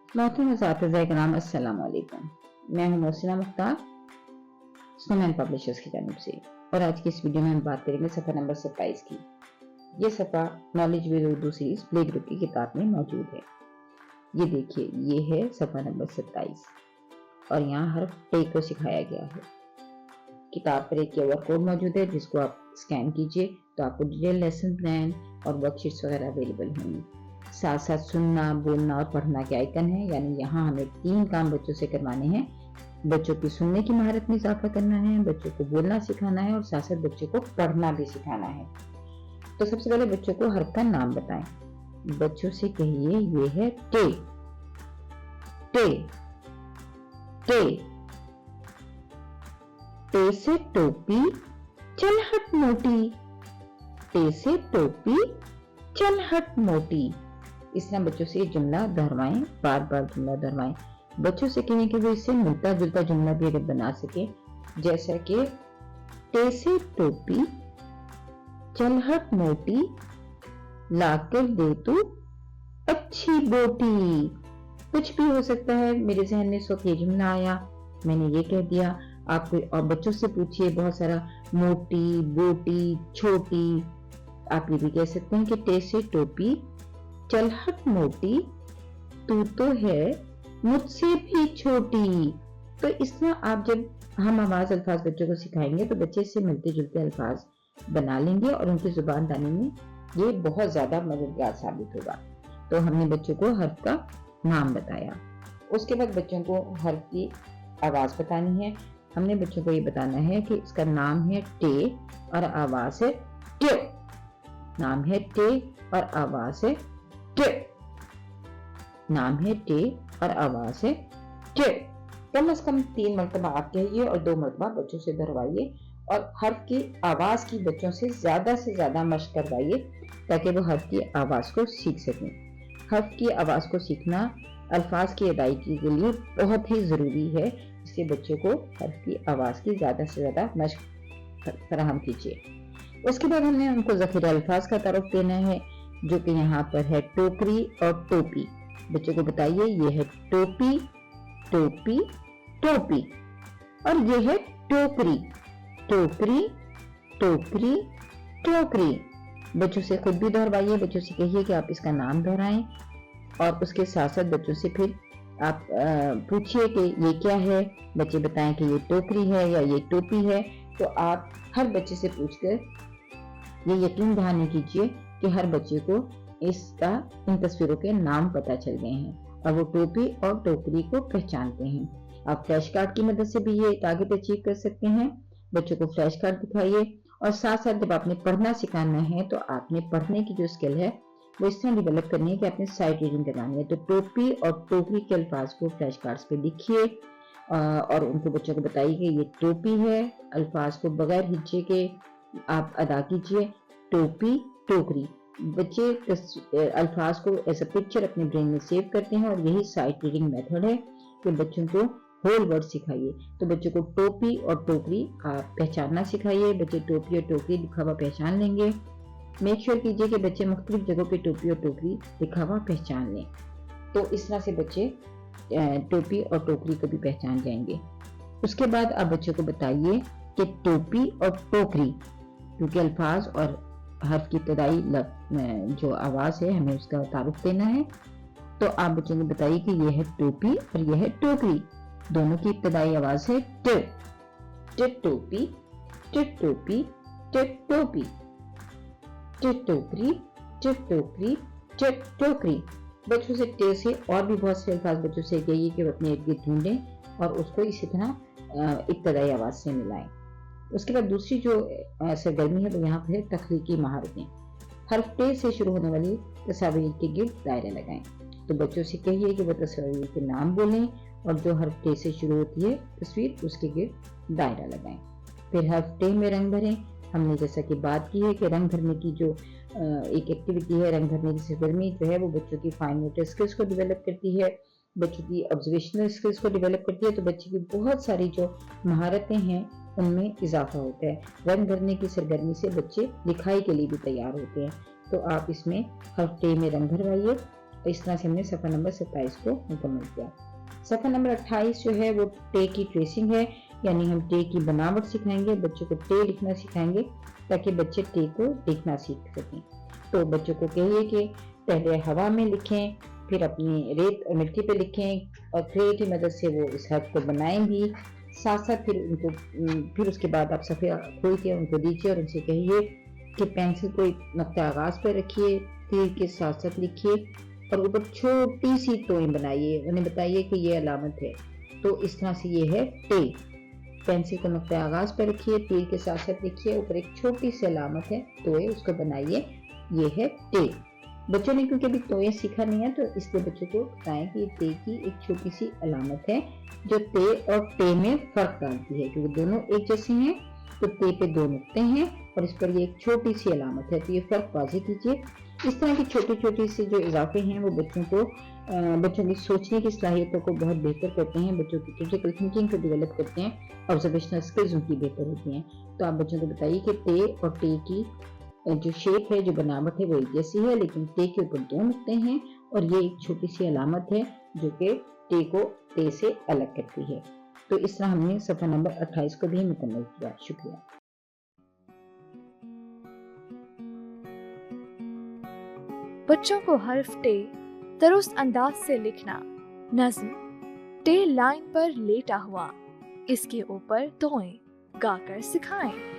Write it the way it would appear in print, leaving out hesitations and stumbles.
मोहतरम असातिज़ा इकराम, अस्सलाम वालेकुम। मैं हूं मोहसिना मुख्तार, स्नोमैन पब्लिशर्स की जानिब से, और आज की इस वीडियो में हम बात करेंगे सफ़ा नंबर 27 की। ये सफ़ा knowledge with Urdu series play group की किताब में मौजूद है। ये देखिए, ये है सफ़ा नंबर 27 और यहाँ हर्फ टे को सिखाया गया है। किताब पर एक QR कोड मौजूद है जिसको आप स्कैन कीजिए तो आपको डिटेल लेसन प्लान और वर्कशीट्स वगैरह अवेलेबल होंगी। साथ साथ सुनना, बोलना और पढ़ना के आइकन है, यानी यहाँ हमें 3 काम बच्चों से करवाने हैं। बच्चों की सुनने की महारत में इजाफा करना है, बच्चों को बोलना सिखाना है और साथ साथ बच्चों को पढ़ना भी सिखाना है। तो सबसे पहले बच्चों को हर्फ का नाम बताएं। बच्चों से कहिए, ये है टे, टे, टे। टे से टोपी चल हट मोटी, टे से टोपी चल हट मोटी। इस तरह बच्चों से ये जुमला दोहराएं, बार बार जुमला दोहराएं। बच्चों से कहें कि वो इससे मिलता जुलता जुमला भी अगर बना सके, जैसा कि टे से टोपी चल हट मोटी, लाकर दे तू अच्छी बोटी। कुछ भी हो सकता है, मेरे जहन में इस वक्त ये जुमला आया, मैंने ये कह दिया। आप और बच्चों से पूछिए बहुत सारा, मोटी, बोटी, छोटी। आप ये भी कह सकते हैं कि टे से टोपी चल हट मोटी, तू तो है मुझसे भी छोटी। तो इस तरह आप जब हम आवाज अल्फाज बच्चों को सिखाएंगे तो बच्चे इससे मिलते जुलते अल्फाज बना लेंगे और उनकी जुबान दानी में ये बहुत ज्यादा मददगार साबित होगा। तो हमने बच्चों को हर्फ का नाम बताया। उसके बाद बच्चों को हर्फ की आवाज बतानी है। हमने बच्चों को ये बताना है कि इसका नाम है टे और आवाज है टे। नाम है टे और आवाज है टे। नाम है टे और आवाज है टे। कम से कम 3 मरतबा आप कहिए और 2 मरतबा बच्चों से दोहराइए और हर्फ की आवाज की बच्चों से ज्यादा मशक करवाइए ताकि वो हर्फ की आवाज को सीख सकें। हर्फ की आवाज को सीखना अल्फाज की अदायगी के लिए बहुत ही जरूरी है, इसलिए बच्चों को हर्फ की आवाज की ज्यादा से ज्यादा मशक फराहम कीजिए। उसके बाद हमने उनको ज़ख़ीरा अल्फाज का तारुफ देना है, जो कि यहाँ पर है टोकरी और टोपी। बच्चों को बताइए, ये है टोपी, टोपी, टोपी, और ये है टोकरी, टोकरी, टोकरी, टोकरी। बच्चों से खुद भी दोहराइए, बच्चों से कहिए कि आप इसका नाम दोहराएं और उसके साथ साथ बच्चों से फिर आप पूछिए कि ये क्या है। बच्चे बताएं कि ये टोकरी है या ये टोपी है। तो आप हर बच्चे से पूछकर ये यकीन दहानी कीजिए कि हर बच्चे को इन तस्वीरों के नाम पता चल गए हैं और वो टोपी और टोकरी को पहचानते हैं। आप फ्लैश कार्ड की मदद से भी ये टारगेट अचीव कर सकते हैं। बच्चों को फ्लैश कार्ड दिखाइए और साथ साथ जब आपने पढ़ना सिखाना है तो आपने पढ़ने की जो स्किल है वो इस तरह डेवलप करनी है कि आपने साइट रीडिंग करवानी है। तो टोपी और टोकरी के अल्फाज को फ्लैश कार्ड्स पे लिखिए और उनको बच्चों को बताइए कि ये टोपी है। अल्फाज को बगैर हिज्जे के आप अदा कीजिए, टोपी, टोकरी। बच्चे अल्फाज को एज अ पिक्चर अपने ब्रेन में सेव करते हैं और यही साइट रीडिंग मेथड है कि बच्चों को होल वर्ड सिखाइए। तो बच्चों को टोपी और टोकरी आप पहचानना सिखाइए। बच्चे टोपी और टोकरी लिखा हुआ पहचान लेंगे। मेक श्योर कीजिए कि बच्चे मुख्तलिफ जगहों पे टोपी और टोकरी लिखा हुआ पहचान लें। तो इस तरह से बच्चे टोपी और टोकरी को भी पहचान जाएंगे। उसके बाद आप बच्चों को बताइए कि टोपी और टोकरी, क्योंकि अल्फाज और हर्फ की इब्तदाई जो आवाज है हमें उसका तारुफ देना है। तो आप बच्चों को बताइए कि यह है टोपी और यह है टोकरी। दोनों की इब्तदाई आवाज है ट, ट टोपी, ट टोपी, ट टोपी, ट टोकरी, ट टोकरी, ट टोकरी। बच्चों से टे से और भी बहुत से अल्फाज बच्चों से कहिए कि वो अपने इर्द गिर्द ढूंढें और उसको इसी तरह इब्तदाई आवाज से मिलाएं। उसके बाद दूसरी जो सरगर्मी है वो यहाँ पर है तख्लीकी महारतें। हर्फ टे से शुरू होने वाली तस्वीर के गिर्द दायरा लगाएं। तो बच्चों से कहिए कि वो तस्वीर के नाम बोलें और जो हर्फ टे से शुरू होती है तस्वीर उसके गिर्द दायरा लगाएं। फिर हर्फ टे में रंग भरें। हमने जैसा कि बात की है कि रंग भरने की जो एक एक्टिविटी है, रंग भरने की सरगर्मी जो है वो बच्चों की फाइन मोटर स्किल्स को डेवलप करती है, बच्चों की ऑब्जर्वेशनल स्किल्स को डेवलप करती है। तो बच्चे की बहुत सारी जो महारतें हैं उनमें इजाफा होता है। रंग भरने की सरगर्मी से बच्चे लिखाई के लिए भी तैयार होते हैं। तो आप इसमें हर्फ टे में रंग भरवाइए इस तरह से हमने सफ़ा नंबर 27 को मुकम्मल किया। सफ़ा नंबर 28 जो है वो टे की ट्रेसिंग है, यानी हम टे की बनावट सिखाएंगे, बच्चों को टे लिखना सिखाएंगे ताकि बच्चे टे को लिखना सीख सकें। तो बच्चों को कहिए कि पहले हवा में लिखें, फिर अपनी रेत और मिट्टी पे लिखें और क्रे की मदद से वो इस हर्फ को बनाएं भी, साथ साथ फिर उसके बाद आप सफ़े खोल के उनको दीजिए और उनसे कहिए कि पेंसिल को एक नुक्ता आगाज़ पर रखिए, तीर के साथ साथ लिखिए और ऊपर छोटी सी तोएं बनाइए, उन्हें बताइए कि ये अलामत है। तो इस तरह से ये है टे। पेंसिल को नुक्ता आगाज़ पर रखिए, तीर के साथ साथ लिखिए, ऊपर एक छोटी सी अलामत है तोए, उसको बनाइए, ये है टे। बच्चों ने क्योंकि अभी तोएं सीखा नहीं है तो इसलिए बच्चों को बताएं कि टे की एक छोटी सी अलामत है जो ते और टे में फ़र्क डालती है, क्योंकि दोनों एक जैसे हैं तो ते पे 2 नुक्ते हैं और इस पर ये एक छोटी सी अलामत है, तो ये फ़र्क वाज़ेह कीजिए। इस तरह की छोटी-छोटी से जो इज़ाफ़े हैं वो बच्चों की सोचने की सलाहियतों को बहुत बेहतर करते हैं, बच्चों की क्रिटिकल थिंकिंग को डेवलप करते हैं, ऑब्जर्वेशनल स्किल्स उनकी बेहतर होती हैं। तो आप बच्चों को बताइए कि टे और टे की जो शेप है, जो बनावट है वो एक जैसी है, लेकिन टे के ऊपर 2 नुक्ते हैं और ये एक छोटी सी अलामत है जो कि टे को टे से अलग करती है। तो इस तरह हमने सफ़ा नंबर 28 को भी मुकम्मल किया। शुक्रिया। बच्चों को हर्फ टे दुरुस्त अंदाज से लिखना। नज़्म: टे लाइन पर लेटा हुआ, इसके ऊपर तोएं गाकर सिखाएं।